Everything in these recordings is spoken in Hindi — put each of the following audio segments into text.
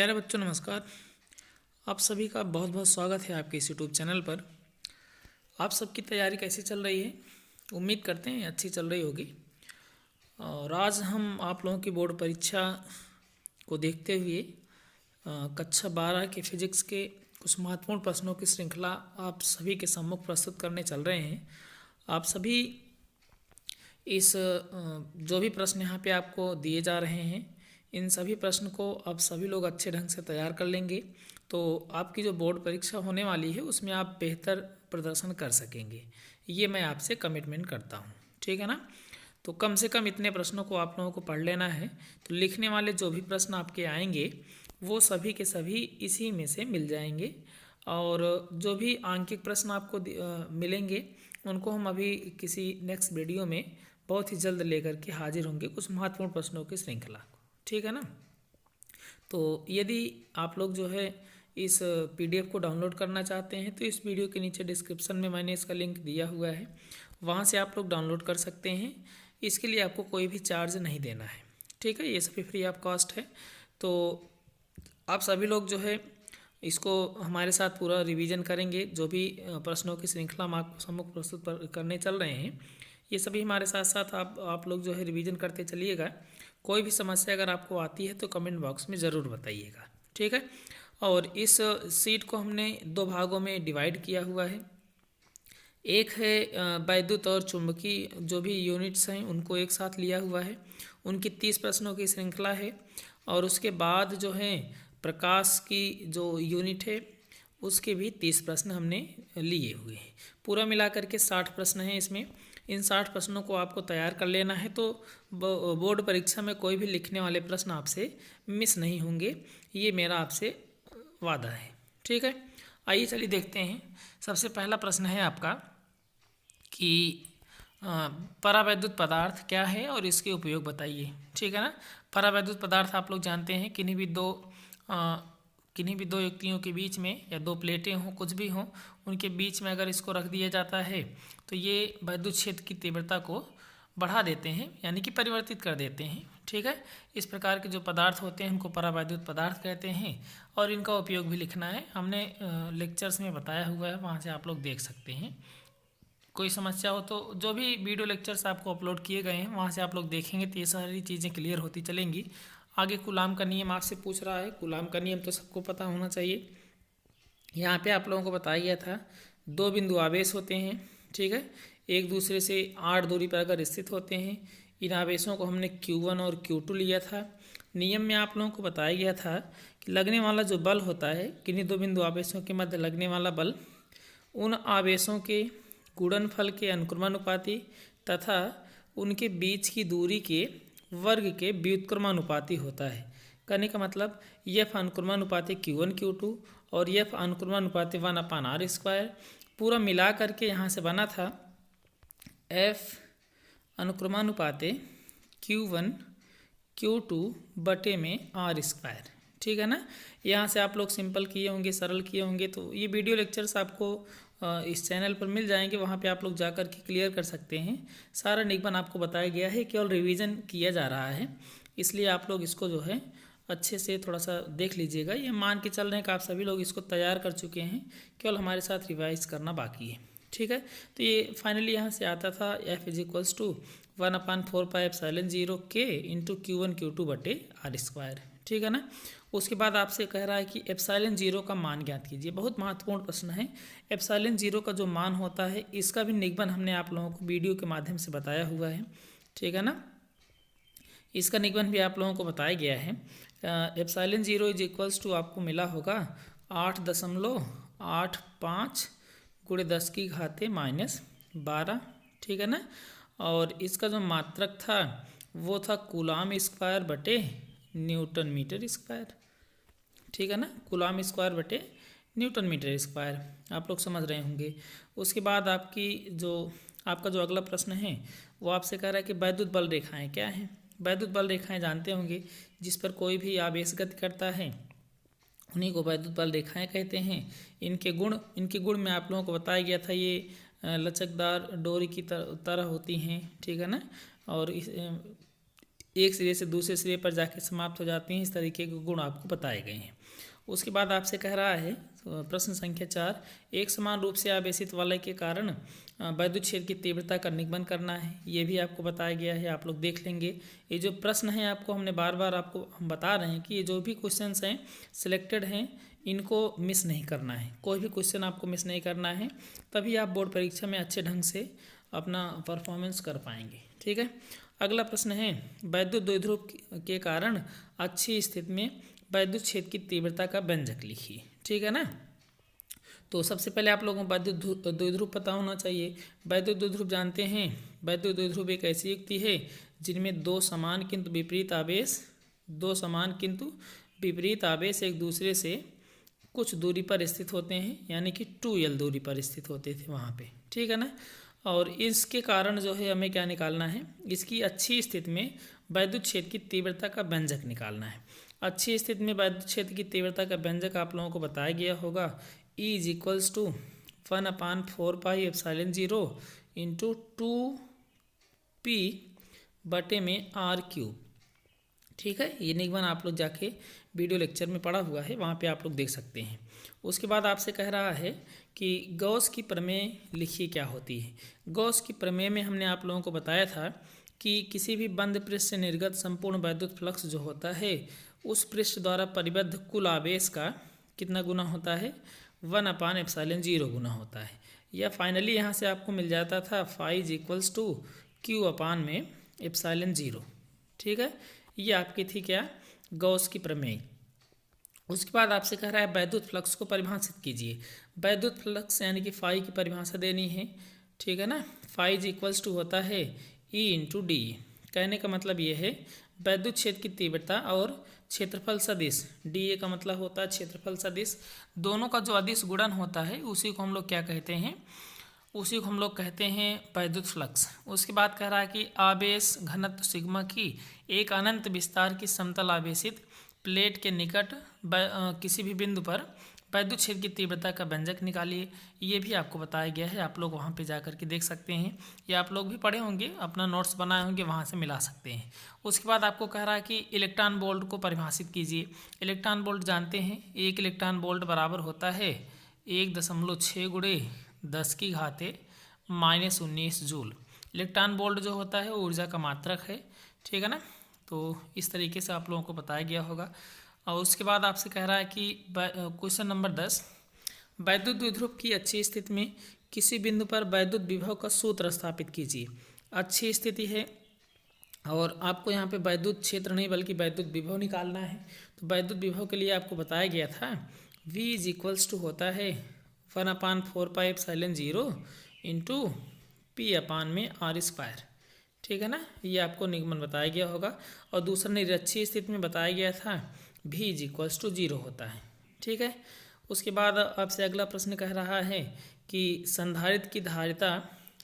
प्यारे बच्चों नमस्कार। आप सभी का बहुत बहुत स्वागत है आपके इस यूट्यूब चैनल पर। आप सबकी तैयारी कैसी चल रही है? उम्मीद करते हैं अच्छी चल रही होगी। और आज हम आप लोगों की बोर्ड परीक्षा को देखते हुए कक्षा 12 के फिजिक्स के कुछ महत्वपूर्ण प्रश्नों की श्रृंखला आप सभी के सम्मुख प्रस्तुत करने चल रहे हैं। आप सभी इस जो भी प्रश्न यहाँ पे आपको दिए जा रहे हैं, इन सभी प्रश्न को आप सभी लोग अच्छे ढंग से तैयार कर लेंगे तो आपकी जो बोर्ड परीक्षा होने वाली है उसमें आप बेहतर प्रदर्शन कर सकेंगे। ये मैं आपसे कमिटमेंट करता हूँ, ठीक है ना। तो कम से कम इतने प्रश्नों को आप लोगों को पढ़ लेना है। तो लिखने वाले जो भी प्रश्न आपके आएंगे वो सभी के सभी इसी में से मिल जाएंगे। और जो भी आंकिक प्रश्न आपको मिलेंगे उनको हम अभी किसी नेक्स्ट वीडियो में बहुत ही जल्द लेकर के हाजिर होंगे, कुछ महत्वपूर्ण प्रश्नों की श्रृंखला, ठीक है ना। तो यदि आप लोग जो है इस पीडीएफ को डाउनलोड करना चाहते हैं तो इस वीडियो के नीचे डिस्क्रिप्शन में मैंने इसका लिंक दिया हुआ है, वहाँ से आप लोग डाउनलोड कर सकते हैं। इसके लिए आपको कोई भी चार्ज नहीं देना है, ठीक है। ये सभी फ्री ऑफ कॉस्ट है। तो आप सभी लोग जो है इसको हमारे साथ पूरा रिवीजन करेंगे। जो भी प्रश्नों की श्रृंखला हम आपको सम्मुख प्रस्तुत करने चल रहे हैं, ये सभी हमारे साथ साथ आप लोग जो है रिवीजन करते चलिएगा। कोई भी समस्या अगर आपको आती है तो कमेंट बॉक्स में ज़रूर बताइएगा, ठीक है। और इस सीट को हमने दो भागों में डिवाइड किया हुआ है। एक है वैद्युत और चुंबकीय जो भी यूनिट्स हैं उनको एक साथ लिया हुआ है, उनकी 30 प्रश्नों की श्रृंखला है। और उसके बाद जो है प्रकाश की जो यूनिट है उसके भी 30 प्रश्न हमने लिए हुए हैं। पूरा मिलाकर के 60 प्रश्न हैं इसमें। इन 60 प्रश्नों को आपको तैयार कर लेना है तो बोर्ड परीक्षा में कोई भी लिखने वाले प्रश्न आपसे मिस नहीं होंगे, ये मेरा आपसे वादा है, ठीक है। आइए चलिए देखते हैं। सबसे पहला प्रश्न है आपका कि परावैद्युत पदार्थ क्या है और इसके उपयोग बताइए, ठीक है ना। परावैद्युत पदार्थ आप लोग जानते हैं, किन्हीं भी दो युक्तियों के बीच में या दो प्लेटें हों, कुछ भी हों, उनके बीच में अगर इसको रख दिया जाता है तो ये वैद्युत क्षेत्र की तीव्रता को बढ़ा देते हैं, यानी कि परिवर्तित कर देते हैं, ठीक है। इस प्रकार के जो पदार्थ होते हैं उनको परावैद्युत पदार्थ कहते हैं। और इनका उपयोग भी लिखना है, हमने लेक्चर्स में बताया हुआ है, वहाँ से आप लोग देख सकते हैं। कोई समस्या हो तो जो भी वीडियो लेक्चर्स आपको अपलोड किए गए हैं वहाँ से आप लोग देखेंगे तो ये सारी चीज़ें क्लियर होती चलेंगी। आगे कूलाम का नियम आपसे पूछ रहा है। कूलाम का नियम तो सबको पता होना चाहिए। यहाँ पे आप लोगों को बताया गया था दो बिंदु आवेश होते हैं, ठीक है, एक दूसरे से 8 दूरी पर अगर स्थित होते हैं। इन आवेशों को हमने Q1 और Q2 लिया था। नियम में आप लोगों को बताया गया था कि लगने वाला जो बल होता है, किन्हीं दो बिंदु आवेशों के मध्य लगने वाला बल उन आवेशों के गुणनफल के अनुक्रमानुपाती तथा उनके बीच की दूरी के वर्ग के व्युत्क्रमानुपाती होता है। कहने का मतलब F अनुक्रमानुपाती Q1 Q2 और F अनुक्रमानुपाती 1/r²। पूरा मिला करके यहाँ से बना था F अनुक्रमानुपाती Q1 Q2 बटे में r², ठीक है ना। यहाँ से आप लोग सिंपल किए होंगे, सरल किए होंगे, तो ये वीडियो लेक्चर्स आपको इस चैनल पर मिल जाएंगे, वहाँ पे आप लोग जाकर के क्लियर कर सकते हैं। सारा निगमन आपको बताया गया है, केवल रिवीजन किया जा रहा है, इसलिए आप लोग इसको जो है अच्छे से थोड़ा सा देख लीजिएगा। ये मान के चल रहे हैं कि आप सभी लोग इसको तैयार कर चुके हैं, केवल हमारे साथ रिवाइज करना बाकी है, ठीक है। तो ये फाइनली यहाँ से आता था F = 1/4πε0 K × Q1 Q2 बटे r², ठीक है ना। उसके बाद आपसे कह रहा है कि ε0 का मान ज्ञात कीजिए। बहुत महत्वपूर्ण प्रश्न है। ε0 का जो मान होता है इसका भी निगमन हमने आप लोगों को वीडियो के माध्यम से बताया हुआ है, ठीक है ना। इसका निगमन भी आप लोगों को बताया गया है। ε0 आपको मिला होगा 8.85 × 10⁻⁻12, ठीक है ना। और इसका जो मात्रक था वो था कूलाम² बटे न्यूटन मीटर², ठीक है ना। कूलाम² बटे न्यूटन मीटर², आप लोग समझ रहे होंगे। उसके बाद आपका जो अगला प्रश्न है वो आपसे कह रहा है कि वैद्युत बल रेखाएं क्या हैं। वैद्युत बल रेखाएं जानते होंगे, जिस पर कोई भी आवेश गति करता है उन्हीं को वैद्युत बल रेखाएं कहते हैं। इनके गुण में आप लोगों को बताया गया था, ये लचकदार डोरी की तरह होती हैं, ठीक है ना। और एक सिरे से दूसरे सिरे पर जाके समाप्त हो जाती हैं। इस तरीके के गुण आपको बताए गए हैं। उसके बाद आपसे कह रहा है प्रश्न संख्या 4, एक समान रूप से आवेशित वलय के कारण वैद्युत क्षेत्र की तीव्रता का निगमन करना है। ये भी आपको बताया गया है, आप लोग देख लेंगे। ये जो प्रश्न है आपको हमने बार बार आपको हम बता रहे हैं कि ये जो भी क्वेश्चंस हैं सिलेक्टेड हैं, इनको मिस नहीं करना है। कोई भी क्वेश्चन आपको मिस नहीं करना है, तभी आप बोर्ड परीक्षा में अच्छे ढंग से अपना परफॉर्मेंस कर पाएंगे। ठीक है। अगला प्रश्न है, वैद्युत द्विध्रुव के कारण अच्छी स्थिति में वैद्युत क्षेत्र की तीव्रता का व्यंजक लिखिए। ठीक है ना। तो सबसे पहले आप लोगों को वैद्युत द्विध्रुव पता होना चाहिए। वैद्युत द्विध्रुव जानते हैं, वैद्युत द्विध्रुव एक ऐसी युक्ति है जिनमें दो समान किंतु विपरीत आवेश एक दूसरे से कुछ दूरी पर स्थित होते हैं, यानी कि 2l दूरी पर स्थित होते थे वहाँ पे। ठीक है ना। और इसके कारण जो है हमें क्या निकालना है, इसकी अच्छी स्थिति में वैद्युत क्षेत्र की तीव्रता का व्यंजक निकालना है। अच्छी स्थिति में वैद्युत क्षेत्र की तीव्रता का व्यंजक आप लोगों को बताया गया होगा, E = 1/4πε0 इंटू 2p/r³। ठीक है। ये निगमन आप लोग जाके वीडियो लेक्चर में पढ़ा हुआ है, वहाँ पे आप लोग देख सकते हैं। उसके बाद आपसे कह रहा है कि गॉस की प्रमेय लिखिए क्या होती है। गॉस की प्रमेय में हमने आप लोगों को बताया था कि किसी भी बंद पृष्ठ से निर्गत संपूर्ण वैद्युत फ्लक्स जो होता है उस पृष्ठ द्वारा परिबद्ध कुल आवेश का कितना गुना होता है, 1/ε0 गुना होता है। या फाइनली यहाँ से आपको मिल जाता था फाई = Q/ε0। ठीक है। ये आपकी थी क्या, गॉस की प्रमेय। उसके बाद आपसे कह रहा है वैद्युत फ्लक्स को परिभाषित कीजिए। वैद्युत फ्लक्स यानी कि फाई की परिभाषा देनी है। ठीक है ना। फाई = होता है E/d। कहने का मतलब ये है वैद्युत क्षेत्र की तीव्रता और क्षेत्रफल सदिश, dA का मतलब होता है क्षेत्रफल सदिश, दोनों का जो अदिश गुणन होता है उसी को हम लोग क्या कहते हैं, उसी को हम लोग कहते हैं वैद्युत फ्लक्स। उसके बाद कह रहा है कि आवेश घनत्व सिग्मा की एक अनंत विस्तार की समतल आवेशित प्लेट के निकट किसी भी बिंदु पर वैद्युत क्षेत्र की तीव्रता का व्यंजक निकालिए। ये भी आपको बताया गया है, आप लोग वहाँ पे जा कर के देख सकते हैं, या आप लोग भी पढ़े होंगे, अपना नोट्स बनाए होंगे, वहाँ से मिला सकते हैं। उसके बाद आपको कह रहा है कि इलेक्ट्रॉन वोल्ट को परिभाषित कीजिए। इलेक्ट्रॉन वोल्ट जानते हैं, एक इलेक्ट्रॉन वोल्ट बराबर होता है 1.6 × 10⁻⁻19 जूल। इलेक्ट्रॉन वोल्ट जो होता है वो ऊर्जा का मात्रक है। ठीक है ना। तो इस तरीके से आप लोगों को बताया गया होगा। और उसके बाद आपसे कह रहा है कि क्वेश्चन नंबर 10, वैद्युत द्विध्रुव की अच्छी स्थिति में किसी बिंदु पर वैद्युत विभव का सूत्र स्थापित कीजिए। अच्छी स्थिति है और आपको यहाँ पे वैद्युत क्षेत्र नहीं बल्कि वैद्युत विभव निकालना है। तो वैद्युत विभव के लिए आपको बताया गया था V = होता है 1/4πε0 इंटू p/r²। ठीक है ना। ये आपको निगमन बताया गया होगा। और दूसरा निरक्षीय स्थिति में बताया गया था V = 0 होता है। ठीक है। उसके बाद आपसे अगला प्रश्न कह रहा है कि संधारित्र की धारिता,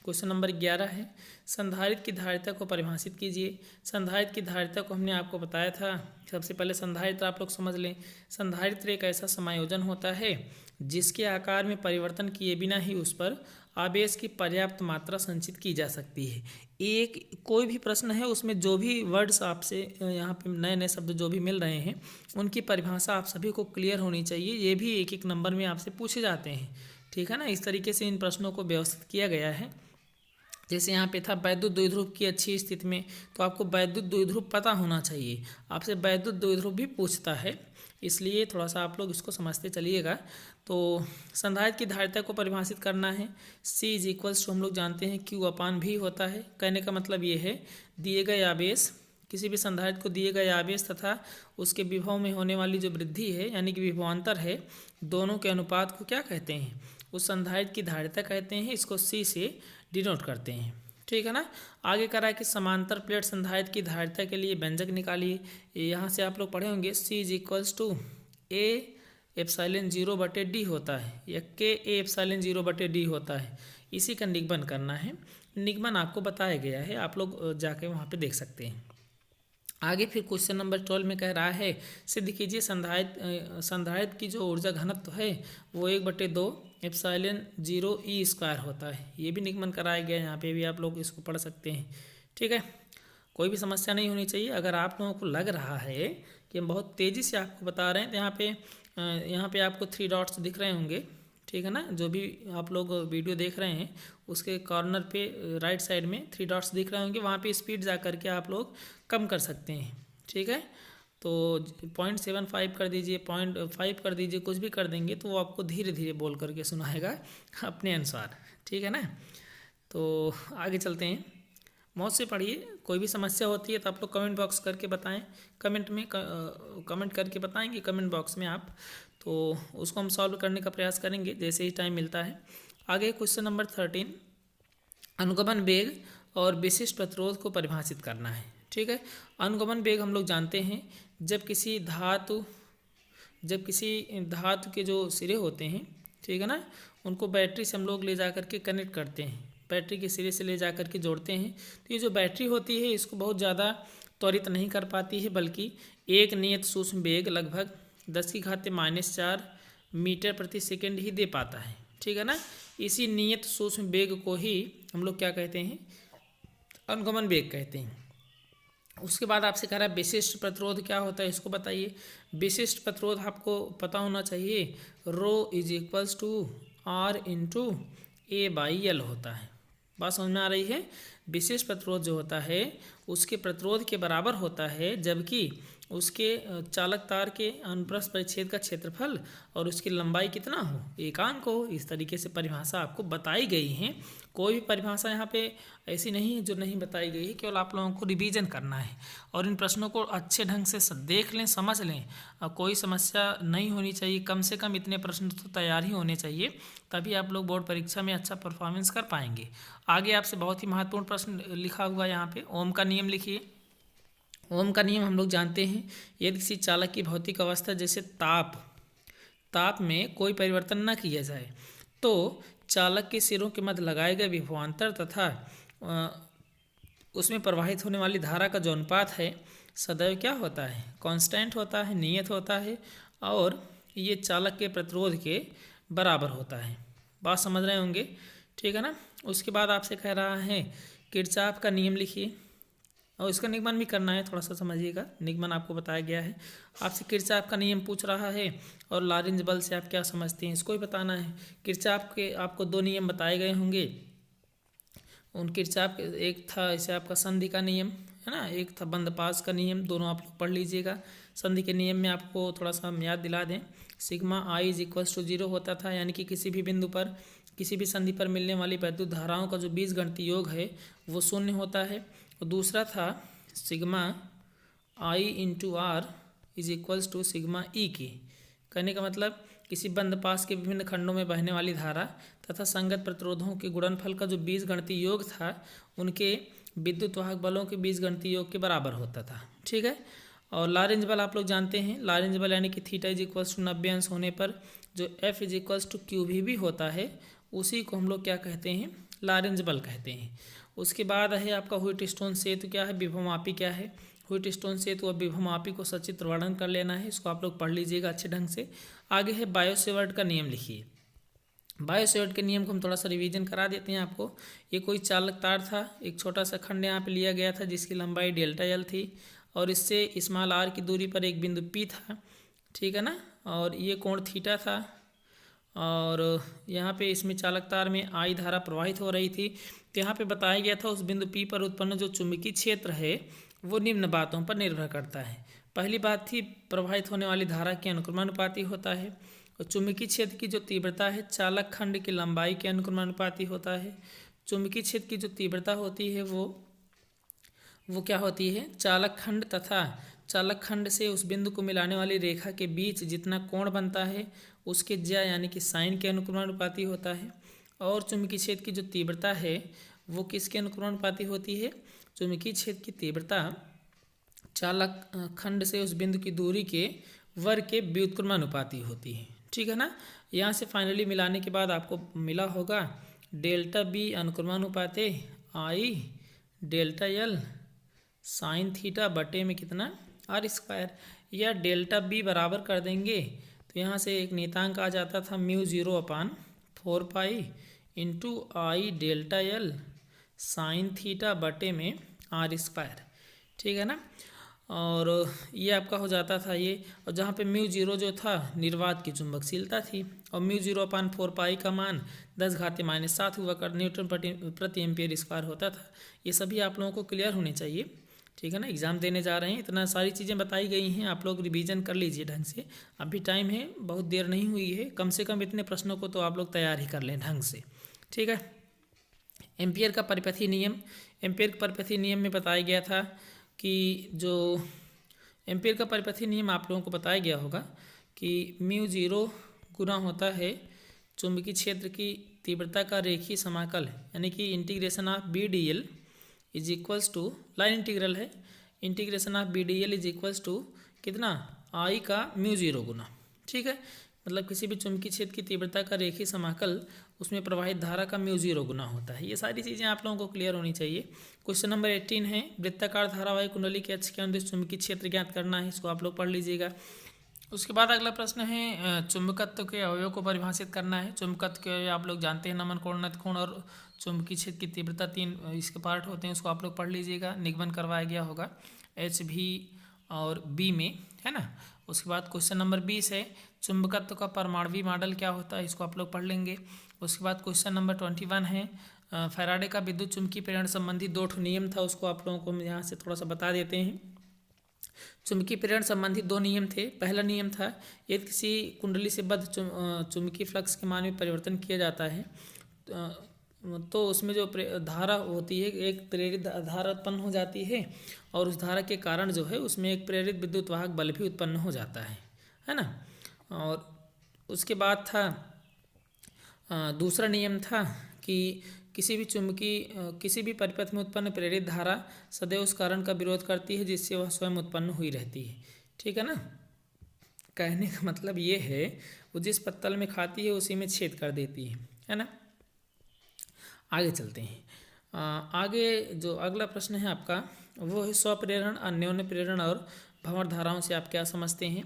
क्वेश्चन नंबर 11 है, संधारित्र की धारिता को परिभाषित कीजिए। संधारित्र की धारिता को हमने आपको बताया था। सबसे पहले संधारित्र आप लोग समझ लें। संधारित्र एक ऐसा समायोजन होता है जिसके आकार में परिवर्तन किए बिना ही उस पर आवेश की पर्याप्त मात्रा संचित की जा सकती है। एक कोई भी प्रश्न है उसमें जो भी वर्ड्स आपसे यहाँ पे नए नए शब्द जो भी मिल रहे हैं उनकी परिभाषा आप सभी को क्लियर होनी चाहिए। ये भी एक एक नंबर में आपसे पूछे जाते हैं। ठीक है ना। इस तरीके से इन प्रश्नों को व्यवस्थित किया गया है। जैसे यहाँ पे था वैद्युत द्विध्रुव की अच्छी स्थिति में, तो आपको वैद्युत द्विध्रुव पता होना चाहिए। आपसे वैद्युत द्विध्रुव भी पूछता है, इसलिए थोड़ा सा आप लोग इसको समझते चलिएगा। तो संधारित्र की धारिता को परिभाषित करना है। C = हम लोग जानते हैं Q/V होता है। कहने का मतलब ये है दिए गए आवेश, किसी भी संधारित्र को दिए गए आवेश तथा उसके विभव में होने वाली जो वृद्धि है यानी कि विभवांतर है, दोनों के अनुपात को क्या कहते हैं, उस संधारित्र की धारिता कहते हैं। इसको C से डिनोट करते हैं। ठीक है ना। आगे कह रहा है कि समांतर प्लेट संधारित्र की धारिता के लिए व्यंजक निकालिए। यहाँ से आप लोग पढ़े होंगे C = A/ε0/d होता है या K/A/ε0/d होता है। इसी का निगमन करना है। निगमन आपको बताया गया है, आप लोग जाके वहाँ पे देख सकते हैं। आगे फिर क्वेश्चन नंबर 12 में कह रहा है सिद्ध कीजिए संधारित्र की जो ऊर्जा घनत्व है वो 1/2ε0E² होता है। ये भी निगमन कराया गया है, यहाँ पे भी आप लोग इसको पढ़ सकते हैं। ठीक है। कोई भी समस्या नहीं होनी चाहिए। अगर आप लोगों को लग रहा है कि हम बहुत तेज़ी से आपको बता रहे हैं, तो यहाँ पे आपको 3 डॉट्स दिख रहे होंगे, ठीक है ना। जो भी आप लोग वीडियो देख रहे हैं उसके कॉर्नर पे राइट साइड में 3 डॉट्स दिख रहे होंगे, वहाँ पे स्पीड जा कर के आप लोग कम कर सकते हैं, ठीक है। तो 0.75 कर दीजिए, 0.5 कर दीजिए, कुछ भी कर देंगे तो वो आपको धीरे धीरे बोल करके सुनाएगा अपने अनुसार, ठीक है ना। तो आगे चलते हैं, मौज से पढ़िए। कोई भी समस्या होती है तो आप लोग कमेंट बॉक्स करके बताएं, कमेंट करके बताएंगे कमेंट बॉक्स में आप, तो उसको हम सॉल्व करने का प्रयास करेंगे जैसे ही टाइम मिलता है। आगे क्वेश्चन नंबर 13, अनुगमन वेग और विशिष्ट प्रतिरोध को परिभाषित करना है, ठीक है। अनुगमन वेग हम लोग जानते हैं, जब किसी धातु के जो सिरे होते हैं, ठीक है ना, उनको बैटरी से हम लोग ले जा कर के कनेक्ट करते हैं, बैटरी के सिरे से ले जा कर के जोड़ते हैं, तो ये जो बैटरी होती है इसको बहुत ज़्यादा त्वरित नहीं कर पाती है, बल्कि एक नियत सूक्ष्म वेग लगभग 10⁻⁴ मीटर प्रति सेकंड ही दे पाता है, ठीक है ना। इसी नियत सूक्ष्म वेग को ही हम लोग क्या कहते हैं, अनुगमन वेग कहते हैं। उसके बाद आपसे कह रहा है विशिष्ट प्रतिरोध क्या होता है, इसको बताइए। विशिष्ट प्रतिरोध आपको पता होना चाहिए, ρ = R/A/L होता है। बात समझ में आ रही है। विशिष्ट प्रतिरोध जो होता है उसके प्रतिरोध के बराबर होता है, जबकि उसके चालक तार के अनुप्रस्थ परिच्छेद का क्षेत्रफल और उसकी लंबाई कितना हो, एकांक हो। इस तरीके से परिभाषा आपको बताई गई है। कोई भी परिभाषा यहाँ पे ऐसी नहीं है जो नहीं बताई गई है, केवल आप लोगों को रिवीजन करना है और इन प्रश्नों को अच्छे ढंग से देख लें, समझ लें। कोई समस्या नहीं होनी चाहिए, कम से कम इतने प्रश्न तो तैयार ही होने चाहिए, तभी आप लोग बोर्ड परीक्षा में अच्छा परफॉर्मेंस कर पाएंगे। आगे आपसे बहुत ही महत्वपूर्ण प्रश्न लिखा हुआ यहाँ पे, ओम का नियम लिखिए। ओम का नियम हम लोग जानते हैं, यदि किसी चालक की भौतिक अवस्था जैसे ताप में कोई परिवर्तन न किया जाए तो चालक के सिरों के मध्य लगाए गए विभवांतर तथा उसमें प्रवाहित होने वाली धारा का जो अनुपात है सदैव क्या होता है, कांस्टेंट होता है, नियत होता है, और ये चालक के प्रतिरोध के बराबर होता है। बात समझ रहे होंगे, ठीक है ना। उसके बाद आपसे कह रहा है किरचॉफ का नियम लिखिए, और इसका निगमन भी करना है, थोड़ा सा समझिएगा। निगमन आपको बताया गया है, आपसे किरचॉफ का नियम पूछ रहा है और लॉरेंज बल से आप क्या समझते हैं इसको भी बताना है। किरचॉफ के आपको 2 नियम बताए गए होंगे, उन किरचॉफ एक था इसे आपका संधि का नियम है ना, एक था बंदपास का नियम, दोनों आप लोग पढ़ लीजिएगा। संधि के नियम में आपको थोड़ा सा हम याद दिला दें, σI = 0 होता था, यानी कि किसी भी बिंदु पर किसी भी संधि पर मिलने वाली वैद्युत धाराओं का जो बीजगणितीय योग है वो 0 होता है। और दूसरा था σI × R = σE। कहने का मतलब किसी बंद पास के विभिन्न खंडों में बहने वाली धारा तथा संगत प्रतिरोधों के गुणनफल का जो बीजगणितीय योग था उनके विद्युत वाहक बलों के बीजगणितीय योग के बराबर होता था, ठीक है। और लॉरेंज बल आप लोग जानते हैं, लॉरेंज बल यानी कि θ = 90 अंश होने पर जो F = QVB होता है, उसी को हम लोग क्या कहते हैं, लॉरेंज बल कहते हैं। उसके बाद है आपका व्हीटस्टोन सेतु क्या है, विभवमापी क्या है। व्हीटस्टोन सेतु और विभवमापी को सचित्र वर्णन कर लेना है, इसको आप लोग पढ़ लीजिएगा अच्छे ढंग से। आगे है बायो-सेवर्ट का नियम लिखिए। बायो-सेवर्ट के नियम को हम थोड़ा सा रिवीजन करा देते हैं आपको। ये कोई चालक तार था, एक छोटा सा खंड यहाँ पे लिया गया था जिसकी लंबाई ΔL थी, और इससे r की दूरी पर एक बिंदु P था, ठीक है ना, और ये कोण थीटा था, और यहाँ पे इसमें चालक तार में I धारा प्रवाहित हो रही थी। तो यहाँ पे बताया गया था उस बिंदु P पर उत्पन्न जो चुंबकीय क्षेत्र है वो निम्न बातों पर निर्भर करता है। पहली बात थी प्रवाहित होने वाली धारा के अनुक्रमानुपाती होता है, और चुंबकीय क्षेत्र की जो तीव्रता है चालक खंड की लंबाई के अनुक्रमानुपाती होता है। चुंबकीय क्षेत्र की जो तीव्रता होती है वो क्या होती है, चालक खंड तथा चालक खंड से उस बिंदु को मिलाने वाली रेखा के बीच जितना कोण बनता है उसके ज्या यानी कि साइन के अनुक्रमानुपाती होता है। और चुंबकीय क्षेत्र की जो तीव्रता है वो किसके अनुक्रमानुपाती होती है, चुंबकीय क्षेत्र की तीव्रता चालक खंड से उस बिंदु की दूरी के वर्ग के व्युत्क्रमानुपाती होती है, ठीक है ना। यहाँ से फाइनली मिलाने के बाद आपको मिला होगा ΔB अनुक्रमानुपाते I ΔL sine theta बटे में कितना r², या ΔB बराबर कर देंगे तो यहाँ से एक नियतांक आ जाता था μ0/4π × I ΔL साइन थीटा बटे में r²। ठीक है ना। और ये आपका हो जाता था ये, और जहाँ पे म्यू जीरो जो था निर्वात की चुंबकशीलता थी, और म्यू जीरो अपान 4 पाई का मान 10⁻⁷ हुआ कर न्यूटन प्रति एम्पियर स्क्वायर होता था। ये सभी आप लोगों को क्लियर होने चाहिए, ठीक है ना। एग्ज़ाम देने जा रहे हैं, इतना सारी चीज़ें बताई गई हैं, आप लोग रिवीजन कर लीजिए ढंग से। अभी टाइम है, बहुत देर नहीं हुई है, कम से कम इतने प्रश्नों को तो आप लोग तैयार ही कर लें ढंग से, ठीक है। एम्पियर का परिपथी नियम, एम्पियर के परिपथी नियम में बताया गया था कि जो एम्पियर का परिपथी नियम आप लोगों को बताया गया होगा कि म्यू जीरो गुना होता है चुंबकीय क्षेत्र की तीव्रता का रेखीय समाकल, यानी कि integration of B D L is equals to, line integral है, integration of B D L is equals to कितना, आई का म्यू जीरो गुना, ठीक है। मतलब किसी भी चुंबकीय क्षेत्र की तीव्रता का रेखीय समाकल, उसमें प्रवाहित धारा का म्यू जीरो गुना होता है। ये सारी चीज़ें आप लोगों को क्लियर होनी चाहिए। क्वेश्चन नंबर 18 है, वृत्ताकार धारावाही कुंडली के अक्ष के अनुदिश चुंबकीय क्षेत्र ज्ञात करना है, इसको आप लोग पढ़ लीजिएगा। उसके बाद अगला प्रश्न है चुंबकत्व के अवयव को परिभाषित करना है। चुंबकत्व के अवयव आप लोग जानते हैं, नमन कोण, नत कोण और चुंबकीय क्षेत्र की तीव्रता, 3 इसके पार्ट होते हैं, उसको आप लोग पढ़ लीजिएगा। निगमन करवाया गया होगा एच भी और बी में, है ना। उसके बाद क्वेश्चन नंबर 20 है, चुंबकत्व का परमाणु मॉडल क्या होता है, इसको आप लोग पढ़ लेंगे। उसके बाद क्वेश्चन नंबर 21 है, फैराडे का विद्युत चुंबकीय प्रेरण संबंधी 2 नियम था, उसको आप लोगों को हम यहाँ से थोड़ा सा बता देते हैं। चुंबकीय प्रेरण संबंधी 2 नियम थे। पहला नियम था, यदि किसी कुंडली से बद्ध चुंबकीय फ्लक्स के मान में परिवर्तन किया जाता है तो उसमें जो धारा होती है, एक प्रेरित धारा उत्पन्न हो जाती है, और उस धारा के कारण जो है उसमें एक प्रेरित विद्युत वाहक बल भी उत्पन्न हो जाता है ना। और उसके बाद था दूसरा नियम था कि किसी भी परिपथ में उत्पन्न प्रेरित धारा सदैव उस कारण का विरोध करती है जिससे वह स्वयं उत्पन्न हुई रहती है, ठीक है ना। कहने का मतलब ये है, वो जिस पत्तल में खाती है उसी में छेद कर देती है ना। आगे चलते हैं। आगे जो अगला प्रश्न है आपका, वो है स्वप्रेरण, अन्योन्य प्रेरण और भंवर धाराओं से आप क्या समझते हैं।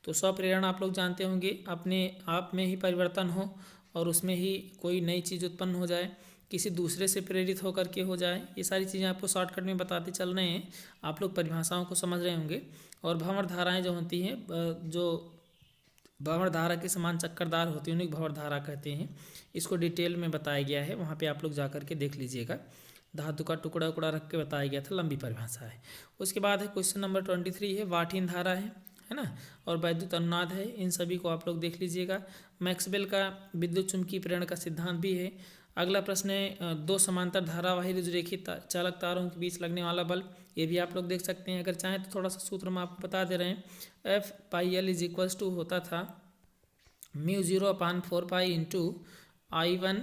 तो स्वप्रेरण आप लोग जानते होंगे, अपने आप में ही परिवर्तन हो और उसमें ही कोई नई चीज़ उत्पन्न हो जाए, किसी दूसरे से प्रेरित होकर के हो जाए। ये सारी चीज़ें आपको शॉर्टकट में बताते चल रहे हैं, आप लोग परिभाषाओं को समझ रहे होंगे। और भंवर धाराएँ जो होती हैं, जो भंवर धारा के समान चक्करदार होती है, उन्हें भंवर धारा कहते हैं। इसको डिटेल में बताया गया है, वहाँ पे आप लोग जा कर के देख लीजिएगा। धातु का टुकड़ा उकड़ा रख के बताया गया था, लंबी परिभाषा है। उसके बाद है क्वेश्चन नंबर 23 है, वाटहीन धारा है ना, और वैद्युत अनुनाद है। इन सभी को आप लोग देख लीजिएगा। मैक्सवेल का विद्युत चुम्बकीय प्रेरण का सिद्धांत भी है। अगला प्रश्न है, 2 समांतर धारावाही रुजुरेखी चालक तारों के बीच लगने वाला बल, ये भी आप लोग देख सकते हैं। अगर चाहें तो थोड़ा सा सूत्र हम आपको बता दे रहे हैं। F/L इज इक्वल्स टू होता था म्यू जीरो अपान 4 पाई इंटू I1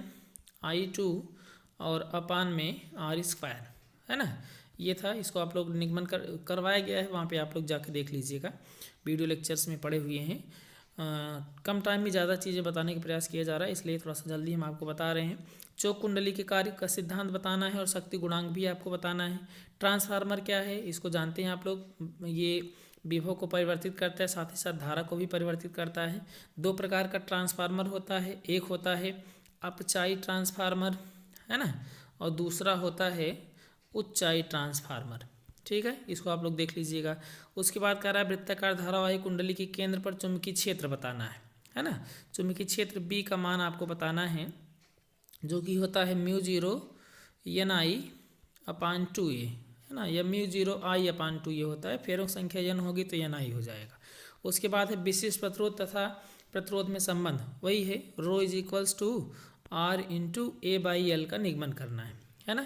I2 और अपान में R स्क्वायर, है ना। ये था, इसको आप लोग निगमन करवाया गया है, वहाँ पे आप लोग जाके देख लीजिएगा, वीडियो लेक्चर्स में पढ़े हुए हैं। कम टाइम में ज़्यादा चीज़ें बताने का प्रयास किया जा रहा है, इसलिए थोड़ा सा जल्दी हम आपको बता रहे हैं। चौक कुंडली के कार्य का सिद्धांत बताना है और शक्ति गुणांक भी आपको बताना है। ट्रांसफार्मर क्या है, इसको जानते हैं आप लोग, ये विभव को परिवर्तित करता है, साथ ही साथ धारा को भी परिवर्तित करता है। 2 प्रकार का ट्रांसफार्मर होता है, एक होता है अपचाई ट्रांसफार्मर, है ना, और दूसरा होता है उच्चाई ट्रांसफार्मर, ठीक है। इसको आप लोग देख लीजिएगा। उसके बाद कह रहा है वृत्ताकार धारावाही कुंडली के केंद्र पर चुंबकीय क्षेत्र बताना है ना। चुंबकीय क्षेत्र बी का मान आपको बताना है, जो कि होता है म्यू जीरो Ni अपान 2a, है ना, या म्यू जीरो I अपान 2 ये होता है। फेरों संख्या n होगी तो Ni हो जाएगा। उसके बाद है विशिष्ट प्रतिरोध तथा प्रतिरोध में संबंध, वही है rho is equals to R into A/L का निगमन करना है ना।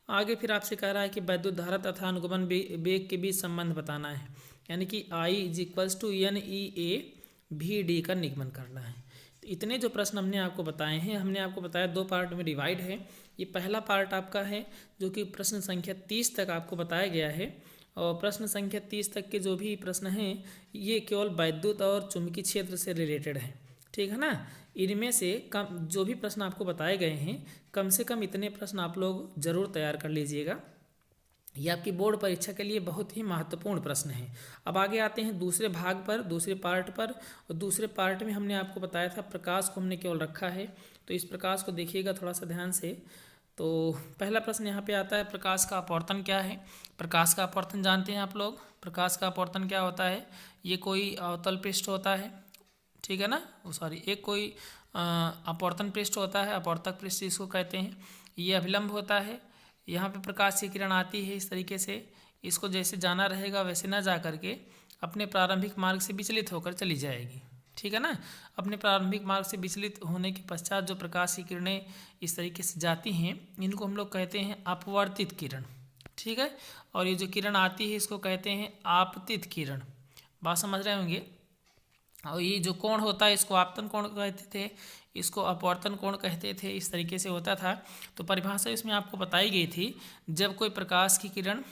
आगे फिर आपसे कह रहा है कि वैद्युत धारा तथा अनुगमन वेग के बीच संबंध बताना है, यानी कि I is equals to NEA/VD का निगमन करना है। तो इतने जो प्रश्न हमने आपको बताए हैं, हमने आपको बताया 2 पार्ट में डिवाइड है। ये पहला पार्ट आपका है, जो कि प्रश्न संख्या 30 तक आपको बताया गया है, और प्रश्न संख्या 30 तक के जो भी प्रश्न हैं ये केवल वैद्युत और चुंबकीय क्षेत्र से रिलेटेड है, ठीक है ना। इनमें से कम जो भी प्रश्न आपको बताए गए हैं, कम से कम इतने प्रश्न आप लोग ज़रूर तैयार कर लीजिएगा। ये आपकी बोर्ड परीक्षा के लिए बहुत ही महत्वपूर्ण प्रश्न है। अब आगे आते हैं दूसरे भाग पर, दूसरे पार्ट पर। और दूसरे पार्ट में हमने आपको बताया था प्रकाश को हमने केवल रखा है, तो इस प्रकाश को देखिएगा थोड़ा सा ध्यान से। तो पहला प्रश्न यहाँ पे आता है, प्रकाश का अपवर्तन क्या है। प्रकाश का अपवर्तन जानते हैं आप लोग। प्रकाश का अपवर्तन क्या होता है, ये कोई अवतल पृष्ठ होता है, ठीक है ना, सॉरी, एक कोई अपवर्तन पृष्ठ होता है, अपवर्तक पृष्ठ इसको कहते हैं। ये अभिलंब होता है, यहाँ पे प्रकाश की किरण आती है इस तरीके से, इसको जैसे जाना रहेगा वैसे ना जा करके अपने प्रारंभिक मार्ग से विचलित होकर चली जाएगी, ठीक है ना। अपने प्रारंभिक मार्ग से विचलित होने के पश्चात जो प्रकाश की किरणें इस तरीके से जाती हैं, इनको हम लोग कहते हैं अपवर्तित किरण, ठीक है। और ये जो किरण आती है इसको कहते हैं आपतित किरण। बात समझ रहे होंगे। और ये जो कोण होता है इसको आपतन कोण कहते थे, इसको अपवर्तन कोण कहते थे, इस तरीके से होता था। तो परिभाषा इसमें आपको बताई गई थी, जब कोई प्रकाश की किरण,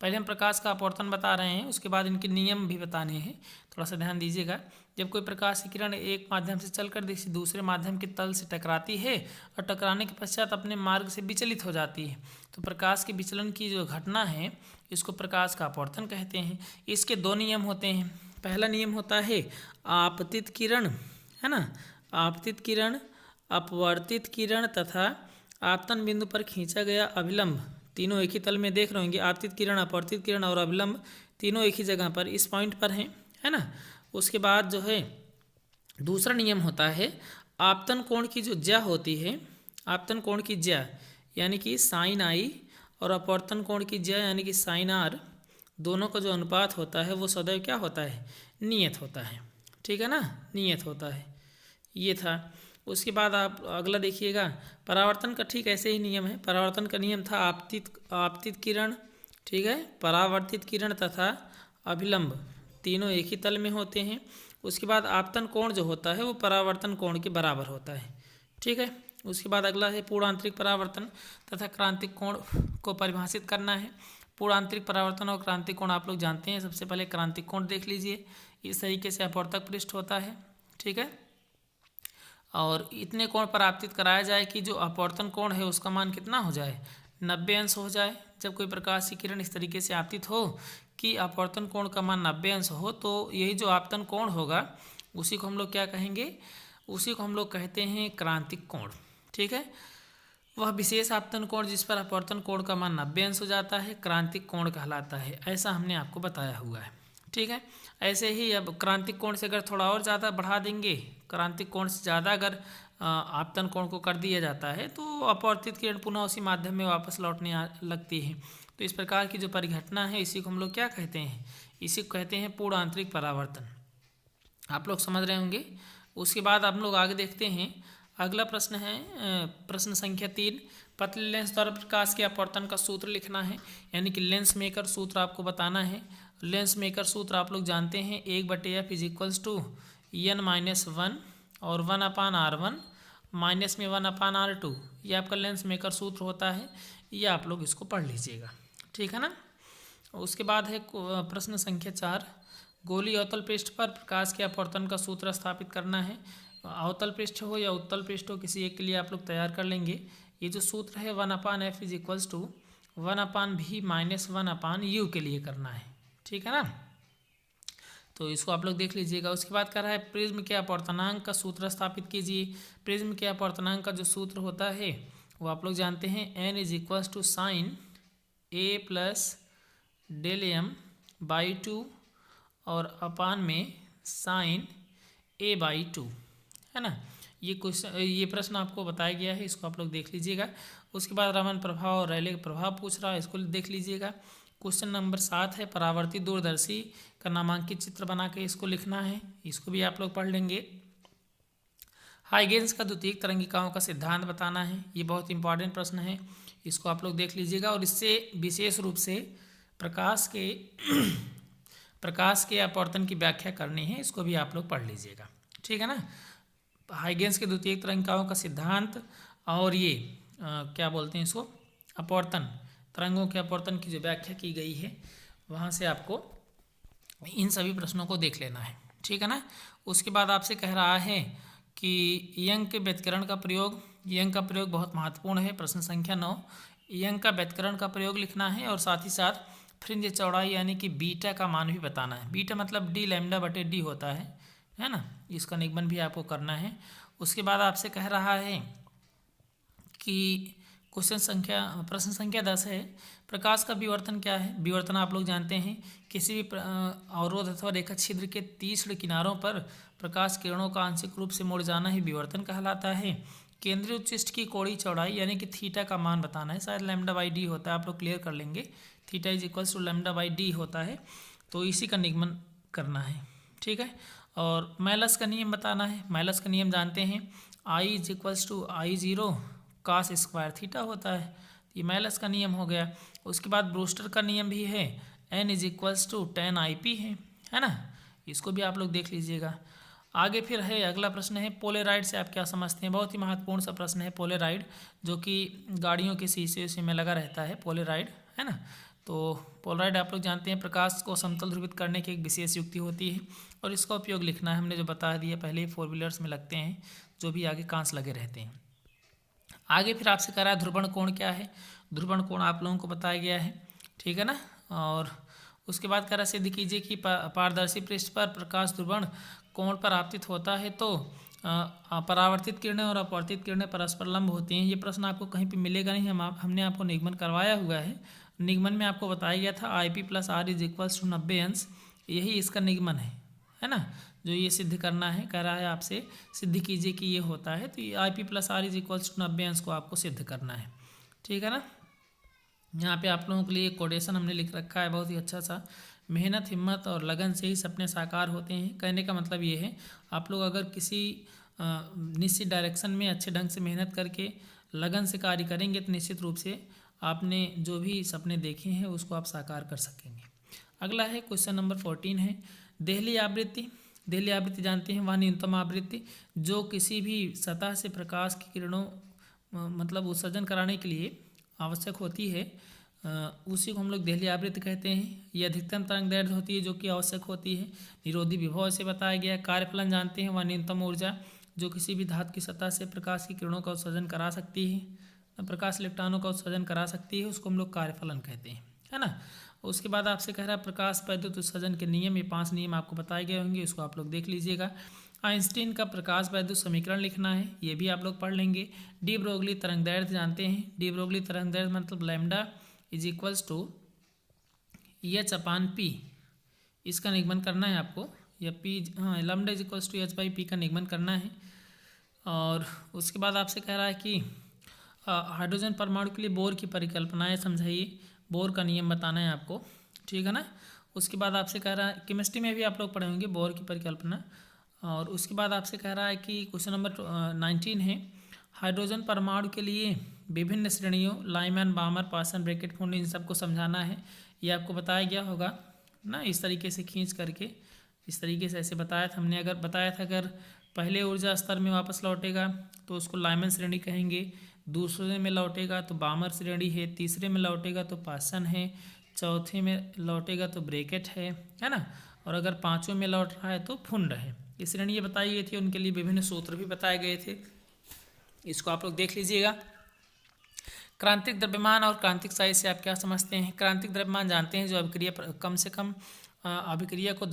पहले हम प्रकाश का अपवर्तन बता रहे हैं, उसके बाद इनके नियम भी बताने हैं, थोड़ा सा ध्यान दीजिएगा। जब कोई प्रकाश की किरण एक माध्यम से चलकर दूसरे माध्यम के तल से टकराती है और टकराने के पश्चात अपने मार्ग से विचलित हो जाती है, तो प्रकाश के विचलन की जो घटना है इसको प्रकाश का अपवर्तन कहते हैं। इसके दो नियम होते हैं। पहला नियम होता है आपतित किरण, है ना, आपतित किरण, अपवर्तित किरण तथा आपतन बिंदु पर खींचा गया अभिलंब, तीनों एक ही तल में देख रहे होंगे। आपतित किरण, अपवर्तित किरण और अभिलंब तीनों एक ही जगह पर इस पॉइंट पर हैं, है ना। उसके बाद जो है दूसरा नियम होता है आपतन कोण की जो ज्या होती है, आपतन कोण की ज्या यानी कि साइन आई, और अपवर्तन कोण की ज्या यानी कि साइन आर, दोनों का जो अनुपात होता है वो सदैव क्या होता है, नियत होता है, ठीक है ना, नियत होता है। ये था। उसके बाद आप अगला देखिएगा, परावर्तन का ठीक ऐसे ही नियम है। परावर्तन का नियम था आपतित किरण, ठीक है, परावर्तित किरण तथा अभिलंब तीनों एक ही तल में होते हैं। उसके बाद आपतन कोण जो होता है वो परावर्तन कोण के बराबर होता है, ठीक है। उसके बाद अगला है पूर्णांतरिक परावर्तन तथा क्रांतिक कोण को परिभाषित करना है। पूर्णांतरिक परावर्तन और क्रांतिक कोण आप लोग जानते हैं। सबसे पहले क्रांतिक कोण देख लीजिए, इस तरीके से अपवर्तक पृष्ठ होता है, ठीक है, और इतने कोण पर आपतित कराया जाए कि जो अपवर्तन कोण है उसका मान कितना हो जाए, 90 अंश हो जाए। जब कोई प्रकाश की किरण इस तरीके से आपतित हो कि अपवर्तन कोण का मान 90 अंश हो, तो यही जो आपतन कोण होगा उसी को हम लोग क्या कहेंगे, उसी को हम लोग कहते हैं क्रांतिक कोण, ठीक है। वह विशेष आपतन कोण जिस पर अपवर्तन कोण का मान 90 अंश हो जाता है क्रांतिक कोण कहलाता है, ऐसा हमने आपको बताया हुआ है, ठीक है। ऐसे ही अब क्रांतिक कोण से अगर थोड़ा और ज़्यादा बढ़ा देंगे, क्रांतिक कोण से ज़्यादा अगर आपतन कोण को कर दिया जाता है तो अपवर्तित किरण पुनः उसी माध्यम में वापस लौटने लगती है। तो इस प्रकार की जो परिघटना है इसी को हम लोग क्या कहते हैं, इसी को कहते हैं पूर्णांतरिक परावर्तन। आप लोग समझ रहे होंगे। उसके बाद हम लोग आगे देखते हैं। अगला प्रश्न है प्रश्न संख्या 3, पतले लेंस द्वारा प्रकाश के अपवर्तन का सूत्र लिखना है, यानी कि लेंस मेकर सूत्र आपको बताना है। लेंस मेकर सूत्र आप लोग जानते हैं, 1/f = n-1 और 1/r1 माइनस में 1/r2, ये आपका लेंस मेकर सूत्र होता है। ये आप लोग इसको पढ़ लीजिएगा, ठीक है ना। उसके बाद है प्रश्न संख्या 4, गोलीय अवतल पृष्ठ पर प्रकाश के अपवर्तन का सूत्र स्थापित करना है। अवतल पृष्ठ हो या उत्तल पृष्ठ हो, किसी एक के लिए आप लोग तैयार कर लेंगे। ये जो सूत्र है 1/f = 1/v - 1/u के लिए करना है, ठीक है ना। तो इसको आप लोग देख लीजिएगा। उसके बाद कह रहा है प्रिज्म के अपवर्तनांक का सूत्र स्थापित कीजिए। प्रिज्म के अपवर्तनांक का जो सूत्र होता है वो आप लोग जानते हैं, n = sin a + del m/2 और अपान में sin a/2, है ना। ये प्रश्न आपको बताया गया है, इसको आप लोग देख लीजिएगा। उसके बाद रामन प्रभाव और रैले का प्रभाव पूछ रहा है, इसको देख लीजिएगा। क्वेश्चन नंबर 7 है, परावर्तित दूरदर्शी का नामांकित चित्र बना के इसको लिखना है, इसको भी आप लोग पढ़ लेंगे। हाइगेंस का द्वितीयक तरंगिकाओं का सिद्धांत बताना है, ये बहुत इंपॉर्टेंट प्रश्न है, इसको आप लोग देख लीजिएगा। और इससे विशेष रूप से प्रकाश के अपवर्तन की व्याख्या करनी है, इसको भी आप लोग पढ़ लीजिएगा, ठीक है ना। हाइगेंस के द्वितीयक तरंगिकाओं का सिद्धांत और ये क्या बोलते हैं इसको, अपवर्तन, तरंगों के अपवर्तन की जो व्याख्या की गई है, वहाँ से आपको इन सभी प्रश्नों को देख लेना है, ठीक है ना। उसके बाद आपसे कह रहा है कि यंग के व्यतिकरण का प्रयोग, यंग का प्रयोग बहुत महत्वपूर्ण है। प्रश्न संख्या 9, यंग का व्यतिकरण का प्रयोग लिखना है और साथ ही साथ फ्रिंज चौड़ाई यानी कि बीटा का मान भी बताना है। बीटा मतलब d(λ/d) होता है ना, इसका निगमन भी आपको करना है। उसके बाद आपसे कह रहा है कि प्रश्न संख्या 10 है, प्रकाश का विवर्तन क्या है। विवर्तन आप लोग जानते हैं, किसी भी अवरोध अथवा रेखा छिद्र के तीक्ष्ण किनारों पर प्रकाश किरणों का आंशिक रूप से मुड़ जाना ही विवर्तन कहलाता है। केंद्रीय उच्चिष्ट की कोणीय चौड़ाई यानी कि थीटा का मान बताना है, शायद लैम्डा बाई डी होता है, आप लोग क्लियर कर लेंगे। Theta is equals to lambda by d होता है, तो इसी का निगमन करना है, ठीक है। और मैलस का नियम बताना है। मैलस का नियम जानते हैं, I is equals to I zero cos square theta होता है, ये मैलस का नियम हो गया। उसके बाद ब्रूस्टर का नियम भी है, n is equals to ten i p है ना, इसको भी आप लोग देख लीजिएगा। आगे फिर है अगला प्रश्न है, पोलेराइड से आप क्या समझते हैं। बहुत ही महत्वपूर्ण सा प्रश्न है पोलेराइड, जो कि गाड़ियों के शीशे में लगा रहता है पोलेराइड, है ना। तो पोलराइड आप लोग जानते हैं, प्रकाश को समतल ध्रुवित करने की एक विशेष युक्ति होती है और इसका उपयोग लिखना है, हमने जो बता दिया पहले ही, 4 व्हीलर्स में लगते हैं जो भी आगे कांच लगे रहते हैं। आगे फिर आपसे कह रहा है ध्रुवण कोण क्या है। ध्रुवण कोण आप लोगों को बताया गया है, ठीक है ना। और उसके बाद कह रहा सिद्ध कीजिए कि पारदर्शी पृष्ठ पर प्रकाश ध्रुवण कोण पर आपतित होता है तो परावर्तित किरणें और अपवर्तित किरणें परस्पर लंब होती हैं। ये प्रश्न आपको कहीं पे मिलेगा नहीं, हमने आपको निगमन करवाया हुआ है। निगमन में आपको बताया गया था i p plus r is equals to 90 अंश, यही इसका निगमन है ना। जो ये सिद्ध करना है, कह रहा है आपसे सिद्ध कीजिए कि ये होता है, तो ये i p plus r is equals to 90 अंश को आपको सिद्ध करना है, ठीक है ना। यहाँ पे आप लोगों के लिए कोटेशन हमने लिख रखा है बहुत ही अच्छा सा, मेहनत हिम्मत और लगन से ही सपने साकार होते हैं। कहने का मतलब ये है, आप लोग अगर किसी निश्चित डायरेक्शन में अच्छे ढंग से मेहनत करके लगन से कार्य करेंगे तो निश्चित रूप से आपने जो भी सपने देखे हैं उसको आप साकार कर सकेंगे। अगला है क्वेश्चन नंबर 14 है, देहली आवृत्ति। देहली आवृत्ति जानते हैं, वह न्यूनतम आवृत्ति जो किसी भी सतह से प्रकाश की किरणों मतलब उत्सर्जन कराने के लिए आवश्यक होती है, उसी को हम लोग देहली आवृत्ति कहते हैं। ये अधिकतम तरंग दैर्ध्य होती है जो कि आवश्यक होती है। निरोधी विभव से बताया गया। कार्यफलन जानते हैं, वह न्यूनतम ऊर्जा जो किसी भी धातु की सतह से प्रकाश की किरणों का उत्सर्जन करा सकती है, प्रकाश इलेक्ट्रॉनों का उत्सर्जन करा सकती है, उसको हम लोग कार्यफलन कहते हैं, है ना। उसके बाद आपसे कह रहा है प्रकाश वैद्युत उत्सर्जन के नियम, ये 5 नियम आपको बताए गए होंगे, इसको आप लोग देख लीजिएगा। आइंस्टीन का प्रकाश वैद्युत समीकरण लिखना है, ये भी आप लोग पढ़ लेंगे। डी ब्रोगली तरंग दैर्ध्य जानते हैं, डी ब्रोगली तरंग दैर्ध्य मतलब lambda is equals to h अपान पी, इसका निगमन करना है आपको, या p lambda is equals to h by p का निगमन करना है। और उसके बाद आपसे कह रहा है कि हाइड्रोजन परमाणु के लिए बोर की परिकल्पनाएं समझाइए, बोर का नियम बताना है आपको, ठीक है ना। उसके बाद आपसे कह रहा है, केमिस्ट्री में भी आप लोग पढ़ेंगे बोर की परिकल्पना। और उसके बाद आपसे कह रहा है कि क्वेश्चन नंबर 19 है, हाइड्रोजन परमाणु के लिए विभिन्न श्रेणियों लाइमैन बामर पासन ब्रैकेट फुंड, इन सबको समझाना है। ये आपको बताया गया होगा ना, इस तरीके से खींच करके, इस तरीके से ऐसे बताया था हमने। अगर बताया था अगर पहले ऊर्जा स्तर में वापस लौटेगा तो उसको लाइमैन श्रेणी कहेंगे, दूसरे में लौटेगा तो बामर श्रेणी है, तीसरे में लौटेगा तो पासन है, चौथे में लौटेगा तो ब्रैकेट है ना, और अगर पांचवें में लौट रहा है तो फुंड है। ये श्रेणी ये बताई गई थी, उनके लिए विभिन्न सूत्र भी बताए गए थे, इसको आप लोग देख लीजिएगा। क्रांतिक द्रव्यमान और क्रांतिक साइज से आप क्या समझते हैं। क्रांतिक द्रव्यमान जानते हैं जो अभिक्रिया कम से कम अभिक्रिया को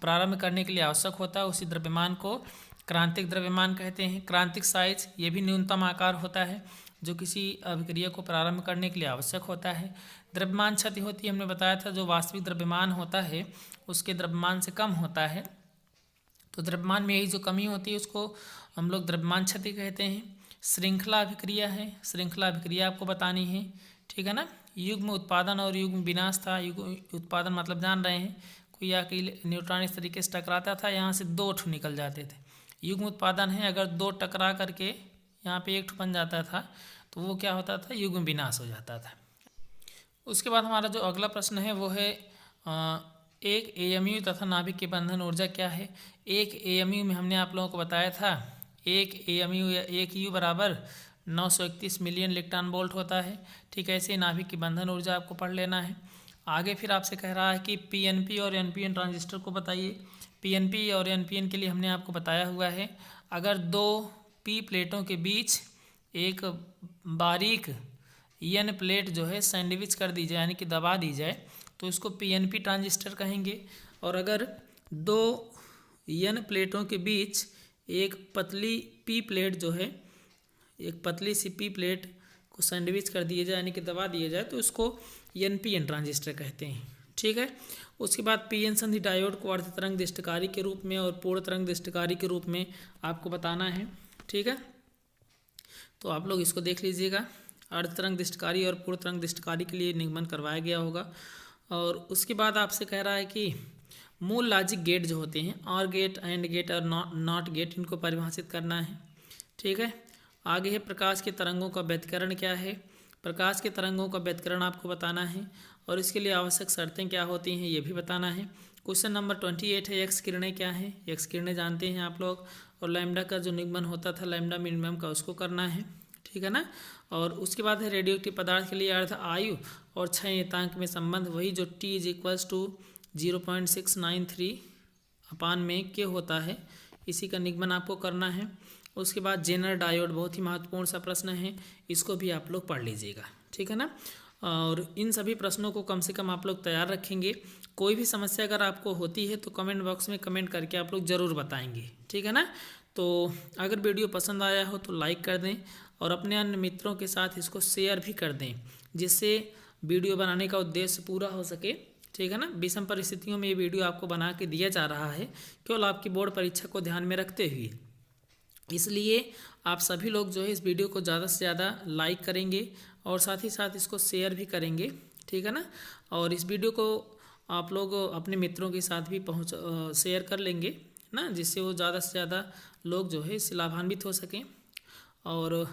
प्रारंभ करने के लिए आवश्यक होता है, उसी द्रव्यमान को क्रांतिक द्रव्यमान कहते हैं। क्रांतिक साइज ये भी न्यूनतम आकार होता है जो किसी अभिक्रिया को प्रारंभ करने के लिए आवश्यक होता है। द्रव्यमान क्षति होती है, हमने बताया था जो वास्तविक द्रव्यमान होता है उसके द्रव्यमान से कम होता है, तो द्रव्यमान में यही जो कमी होती है उसको हम लोग द्रव्यमान क्षति कहते हैं। श्रृंखला अभिक्रिया है, श्रृंखला अभिक्रिया आपको बतानी है, ठीक है ना। युग्म उत्पादन और युग्म विनाश था। युग्म उत्पादन मतलब जान रहे हैं, कोई आके न्यूट्रॉन इस तरीके से टकराता था, यहाँ से 2 ठो निकल जाते थे। युग्म उत्पादन है, अगर 2 टकरा करके यहाँ पे 1 ठो बन जाता था तो वो क्या होता था, युग्म विनाश हो जाता था। उसके बाद हमारा जो अगला प्रश्न है वो है एक एएमयू तथा नाभिक की बंधन ऊर्जा क्या है। एक एएमयू में हमने आप लोगों को बताया था, एक एएमयू या एक यू बराबर 931 मिलियन इलेक्ट्रॉन वोल्ट होता है, ठीक है। ऐसे नाभिक की बंधन ऊर्जा आपको पढ़ लेना है। आगे फिर आपसे कह रहा है कि पीएनपी और एनपीएन ट्रांजिस्टर को बताइए। पीएनपी और एनपीएन के लिए हमने आपको बताया हुआ है, अगर 2 पी प्लेटों के बीच एक बारीक एन प्लेट जो है सैंडविच कर दी जाए यानी कि दबा दी जाए तो इसको पीएनपी ट्रांजिस्टर कहेंगे। और अगर 2 एन प्लेटों के बीच एक पतली पी प्लेट जो है, एक पतली सी पी प्लेट को सैंडविच कर दिया जाए यानी कि दबा दिया जाए तो इसको NPN ट्रांजिस्टर कहते हैं। ठीक है। उसके बाद PN संधि डायोड को अर्ध तरंग दृष्टिकारी के रूप में और पूर्ण तरंग दृष्टिकारी के रूप में आपको बताना है। ठीक है, तो आप लोग इसको देख लीजिएगा। अर्ध तरंग दृष्टिकारी और पूर्ण तरंग दृष्टिकारी के लिए निगमन करवाया गया होगा। और उसके बाद आपसे कह रहा है कि मूल लॉजिक गेट जो होते हैं, OR गेट, AND गेट और नॉट गेट, इनको परिभाषित करना है। ठीक है, आगे है प्रकाश के तरंगों का व्यतिकरण क्या है। प्रकाश के तरंगों का व्यतिकरण आपको बताना है और इसके लिए आवश्यक शर्तें क्या होती हैं ये भी बताना है। क्वेश्चन नंबर 28 है एक्स किरणें क्या है। एक्स किरणें जानते हैं आप लोग, और लैम्डा का जो निगमन होता था लैम्डा मिनिमम का, उसको करना है। ठीक है ना। और उसके बाद है रेडियो एक्टिव पदार्थ के लिए अर्ध आयु और क्षय नियतांक में संबंध, वही जो T = 0.693 अपान में के होता है, इसी का निगमन आपको करना है। उसके बाद जेनर डायोड, बहुत ही महत्वपूर्ण सा प्रश्न है, इसको भी आप लोग पढ़ लीजिएगा। ठीक है ना। और इन सभी प्रश्नों को कम से कम आप लोग तैयार रखेंगे। कोई भी समस्या अगर आपको होती है तो कमेंट बॉक्स में कमेंट करके आप लोग ज़रूर बताएंगे। ठीक है ना। तो अगर वीडियो पसंद आया हो तो लाइक कर दें और अपने अन्य मित्रों के साथ इसको शेयर भी कर दें, जिससे वीडियो बनाने का उद्देश्य पूरा हो सके। ठीक है ना। विषम परिस्थितियों में ये वीडियो आपको बना के दिया जा रहा है केवल आपकी बोर्ड परीक्षा को ध्यान में रखते हुए, इसलिए आप सभी लोग जो है इस वीडियो को ज़्यादा से ज़्यादा लाइक करेंगे और साथ ही साथ इसको शेयर भी करेंगे। ठीक है ना। और इस वीडियो को आप लोग अपने मित्रों के साथ भी शेयर कर लेंगे ना, जिससे वो ज़्यादा से ज़्यादा लोग जो है इससे लाभान्वित हो सकें। और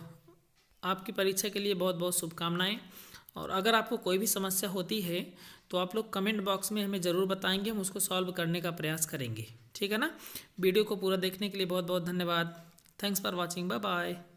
आपकी परीक्षा के लिए बहुत बहुत शुभकामनाएं। और अगर आपको कोई भी समस्या होती है तो आप लोग कमेंट बॉक्स में हमें ज़रूर बताएंगे, हम उसको सॉल्व करने का प्रयास करेंगे। ठीक है ना। वीडियो को पूरा देखने के लिए बहुत बहुत धन्यवाद। Thanks for watching, bye bye.